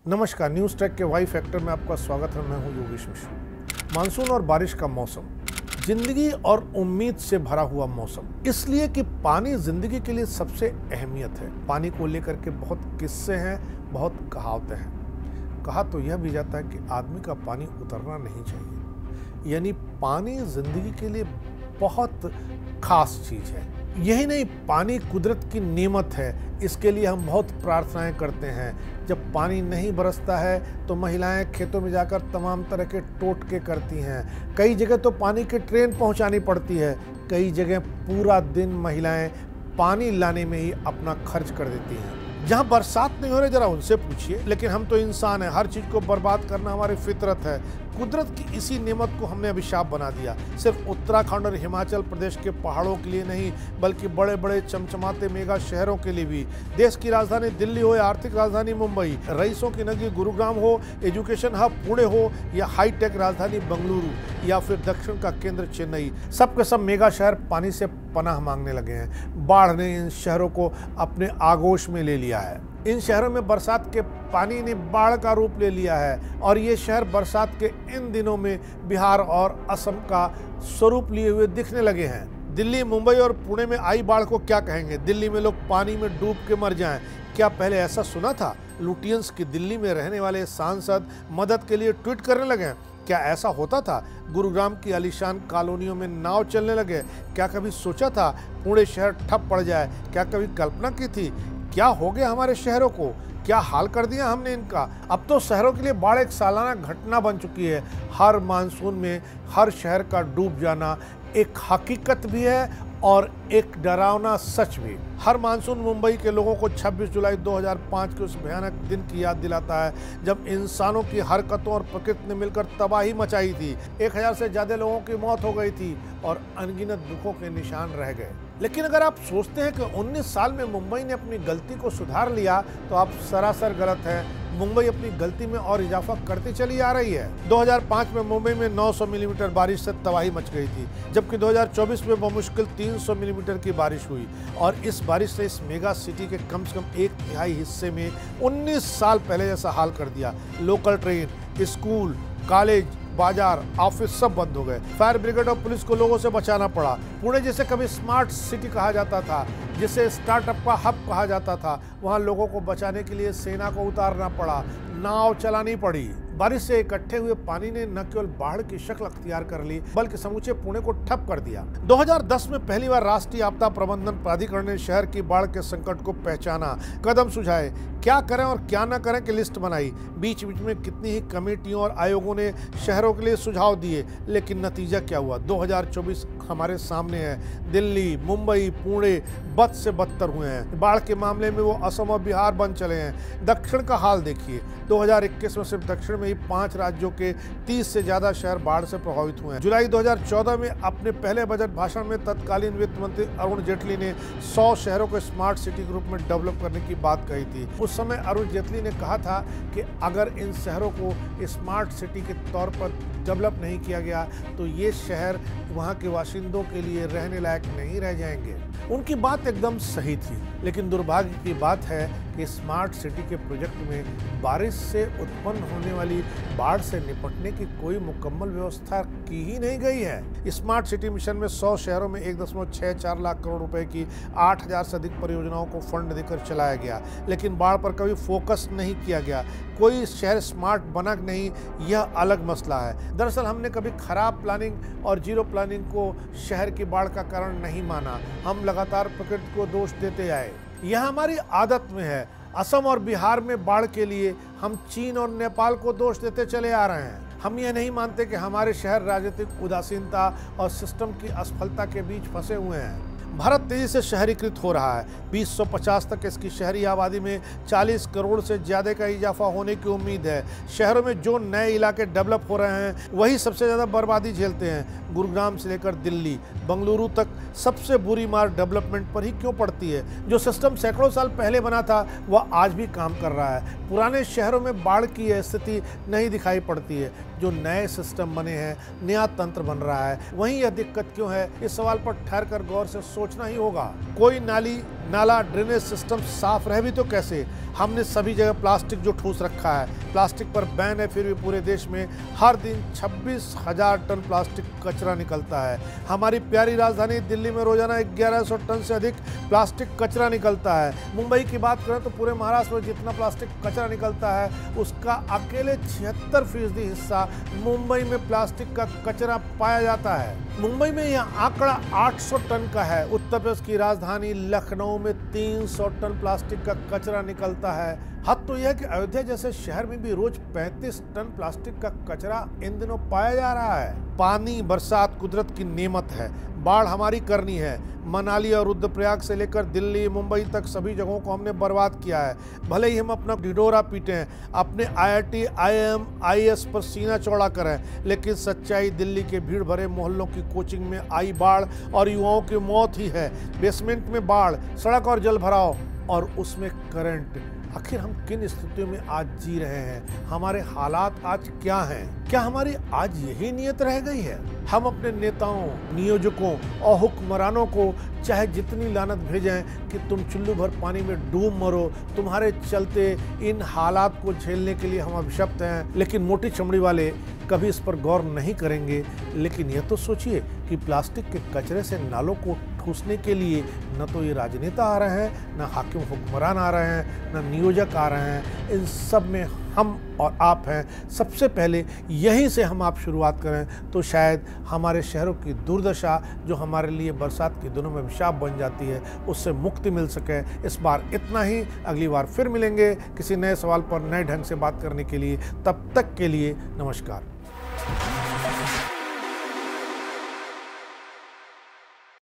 नमस्कार, news track के Y factor में आपका स्वागत है। मैं हूं योगेश मिश्र। मानसून और बारिश का मौसम जिंदगी और उम्मीद से भरा हुआ मौसम, इसलिए कि पानी जिंदगी के लिए सबसे अहमियत है। पानी को लेकर के बहुत किस्से हैं, बहुत कहावतें हैं। कहा तो यह भी जाता है कि आदमी का पानी उतरना नहीं चाहिए, यानी पानी जिंदगी के लिए बहुत खास चीज़ है। यही नहीं, पानी कुदरत की नेमत है, इसके लिए हम बहुत प्रार्थनाएं करते हैं। जब पानी नहीं बरसता है तो महिलाएं खेतों में जाकर तमाम तरह के टोटके करती हैं। कई जगह तो पानी की ट्रेन पहुंचानी पड़ती है। कई जगह पूरा दिन महिलाएं पानी लाने में ही अपना खर्च कर देती हैं। जहाँ बरसात नहीं हो रही जरा उनसे पूछिए, लेकिन हम तो इंसान हैं, हर चीज़ को बर्बाद करना हमारी फितरत है। कुदरत की इसी नेमत को हमने अभिशाप बना दिया। सिर्फ उत्तराखंड और हिमाचल प्रदेश के पहाड़ों के लिए नहीं, बल्कि बड़े बड़े चमचमाते मेगा शहरों के लिए भी। देश की राजधानी दिल्ली हो या आर्थिक राजधानी मुंबई, रईसों की नगरी गुरुग्राम हो, एजुकेशन हब पुणे हो या हाईटेक राजधानी बेंगलुरु या फिर दक्षिण का केंद्र चेन्नई, सब के सब मेगा शहर पानी से पनाह मांगने लगे हैं। बाढ़ ने इन शहरों को अपने आगोश में ले लिया है। इन शहरों में बरसात के पानी ने बाढ़ का रूप ले लिया है और ये शहर बरसात के इन दिनों में बिहार और असम का स्वरूप लिए हुए दिखने लगे हैं। दिल्ली, मुंबई और पुणे में आई बाढ़ को क्या कहेंगे? दिल्ली में लोग पानी में डूब के मर जाएं। क्या पहले ऐसा सुना था? लुटियंस की दिल्ली में रहने वाले सांसद मदद के लिए ट्वीट करने लगे। क्या ऐसा होता था? गुरुग्राम की आलीशान कॉलोनियों में नाव चलने लगे। क्या कभी सोचा था पुणे शहर ठप पड़ जाए? क्या कभी कल्पना की थी? क्या हो गया हमारे शहरों को? क्या हाल कर दिया हमने इनका? अब तो शहरों के लिए बाढ़ एक सालाना घटना बन चुकी है। हर मानसून में हर शहर का डूब जाना एक हकीकत भी है और एक डरावना सच भी। हर मानसून मुंबई के लोगों को 26 जुलाई 2005 के उस भयानक दिन की याद दिलाता है जब इंसानों की हरकतों और प्रकृति ने मिलकर तबाही मचाई थी। 1000 से ज़्यादा लोगों की मौत हो गई थी और अनगिनत दुखों के निशान रह गए। लेकिन अगर आप सोचते हैं कि 19 साल में मुंबई ने अपनी गलती को सुधार लिया तो आप सरासर गलत हैं। मुंबई अपनी गलती में और इजाफा करती चली आ रही है। 2005 में मुंबई में 900 मिलीमीटर बारिश से तबाही मच गई थी, जबकि 2024 में बमुश्किल 300 मिलीमीटर की बारिश हुई और इस बारिश से इस मेगा सिटी के कम से कम 1/3 हिस्से में 19 साल पहले जैसा हाल कर दिया। लोकल ट्रेन, स्कूल, कॉलेज, बाजार, ऑफिस सब बंद हो गए। फायर ब्रिगेड और पुलिस को लोगों से बचाना पड़ा। पुणे जिसे कभी स्मार्ट सिटी कहा जाता था, जिसे स्टार्टअप का हब कहा जाता था, वहां लोगों को बचाने के लिए सेना को उतारना पड़ा, नाव चलानी पड़ी। बारिश से इकट्ठे हुए पानी ने न केवल बाढ़ की शक्ल अख्तियार कर ली, बल्कि समूचे पुणे को ठप कर दिया। 2010 में पहली बार राष्ट्रीय आपदा प्रबंधन प्राधिकरण ने शहर की बाढ़ के संकट को पहचाना, कदम सुझाए, क्या करें और क्या न करें की लिस्ट बनाई। बीच बीच में कितनी ही कमेटियों और आयोगों ने शहरों के लिए सुझाव दिए, लेकिन नतीजा क्या हुआ? 2024 हमारे सामने है। दिल्ली, मुंबई, पुणे बद से बदतर हुए हैं। बाढ़ के मामले में वो असम और बिहार बन चले हैं। दक्षिण का हाल देखिए, 2021 में सिर्फ दक्षिण में ही 5 राज्यों के 30 से ज्यादा शहर बाढ़ से प्रभावित हुए हैं। जुलाई 2014 में अपने पहले बजट भाषण में तत्कालीन वित्त मंत्री अरुण जेटली ने 100 शहरों को स्मार्ट सिटी के रूप में डेवलप करने की बात कही थी। उस समय अरुण जेटली ने कहा था कि अगर इन शहरों को स्मार्ट सिटी के तौर पर डेवलप नहीं किया गया तो ये शहर वहाँ के बाशिंदों के लिए रहने लायक नहीं रह जाएंगे। उनकी बात एकदम सही थी, लेकिन दुर्भाग्य की बात है कि स्मार्ट सिटी के प्रोजेक्ट में बारिश से उत्पन्न होने वाली बाढ़ से निपटने की कोई मुकम्मल व्यवस्था की ही नहीं गई है। स्मार्ट सिटी मिशन में 100 शहरों में 1.64 लाख करोड़ रुपए की 8000 से अधिक परियोजनाओं को फंड देकर चलाया गया, लेकिन बाढ़ पर कभी फोकस नहीं किया गया। कोई शहर स्मार्ट बना नहीं, यह अलग मसला है। दरअसल हमने कभी खराब प्लानिंग और जीरो प्लानिंग को शहर की बाढ़ का कारण नहीं माना। हम लगातार प्रकृति को दोष देते आए। यह हमारी आदत में है। असम और बिहार में बाढ़ के लिए हम चीन और नेपाल को दोष देते चले आ रहे हैं। हम यह नहीं मानते कि हमारे शहर राजनीतिक उदासीनता और सिस्टम की असफलता के बीच फंसे हुए हैं। भारत तेजी से शहरीकृत हो रहा है। 2050 तक इसकी शहरी आबादी में 40 करोड़ से ज़्यादा का इजाफा होने की उम्मीद है। शहरों में जो नए इलाके डेवलप हो रहे हैं वही सबसे ज़्यादा बर्बादी झेलते हैं। गुरुग्राम से लेकर दिल्ली, बेंगलुरु तक सबसे बुरी मार डेवलपमेंट पर ही क्यों पड़ती है? जो सिस्टम सैकड़ों साल पहले बना था वह आज भी काम कर रहा है। पुराने शहरों में बाढ़ की स्थिति नहीं दिखाई पड़ती है। जो नए सिस्टम बने हैं, नया तंत्र बन रहा है, वहीं यह दिक्कत क्यों है? इस सवाल पर ठहर कर गौर से सोचना ही होगा। कोई नाली नाला ड्रेनेज सिस्टम साफ रहे भी तो कैसे। हमने सभी जगह प्लास्टिक जो ठूस रखा है, प्लास्टिक पर बैन है, फिर भी पूरे देश में हर दिन 26,000 टन प्लास्टिक कचरा निकलता है। हमारी प्यारी राजधानी दिल्ली में रोजाना 1100 टन से अधिक प्लास्टिक कचरा निकलता है। मुंबई की बात करें तो पूरे महाराष्ट्र में जितना प्लास्टिक कचरा निकलता है उसका अकेले 76% हिस्सा मुंबई में प्लास्टिक का कचरा पाया जाता है। मुंबई में यह आंकड़ा 800 टन का है। उत्तर प्रदेश की राजधानी लखनऊ में 300 टन प्लास्टिक का कचरा निकलता है। हद तो यह कि अयोध्या जैसे शहर में भी रोज 35 टन प्लास्टिक का कचरा इन दिनों पाया जा रहा है। पानी, बरसात कुदरत की नेमत है, बाढ़ हमारी करनी है। मनाली और रुद्रप्रयाग से लेकर दिल्ली, मुंबई तक सभी जगहों को हमने बर्बाद किया है। भले ही हम अपना ढिढोरा पीटें, अपने IIT, IIM, IAS पर सीना चौड़ा करें, लेकिन सच्चाई दिल्ली के भीड़ भरे मोहल्लों की कोचिंग में आई बाढ़ और युवाओं की मौत ही है। बेसमेंट में बाढ़, सड़क और जल भराव और उसमें करंट। आखिर हम किन स्थितियों में आज जी रहे हैं? हमारे हालात आज क्या हैं? क्या हमारी आज यही नियत रह गई है? हम अपने नेताओं, नियोजकों और हुक्मरानों को चाहे जितनी लानत भेजें कि तुम चुल्लू भर पानी में डूब मरो, तुम्हारे चलते इन हालात को झेलने के लिए हम अभिशप्त हैं, लेकिन मोटी चमड़ी वाले कभी इस पर गौर नहीं करेंगे। लेकिन यह तो सोचिए कि प्लास्टिक के कचरे से नालों को ठूसने के लिए न तो ये राजनेता आ रहे हैं, न हाकिम हुक्मरान आ रहे हैं, न नियोजक आ रहे हैं। इन सब में हम और आप हैं। सबसे पहले यहीं से हम आप शुरुआत करें तो शायद हमारे शहरों की दुर्दशा जो हमारे लिए बरसात के दिनों में अभिशाप बन जाती है उससे मुक्ति मिल सके। इस बार इतना ही, अगली बार फिर मिलेंगे किसी नए सवाल पर नए ढंग से बात करने के लिए। तब तक के लिए नमस्कार।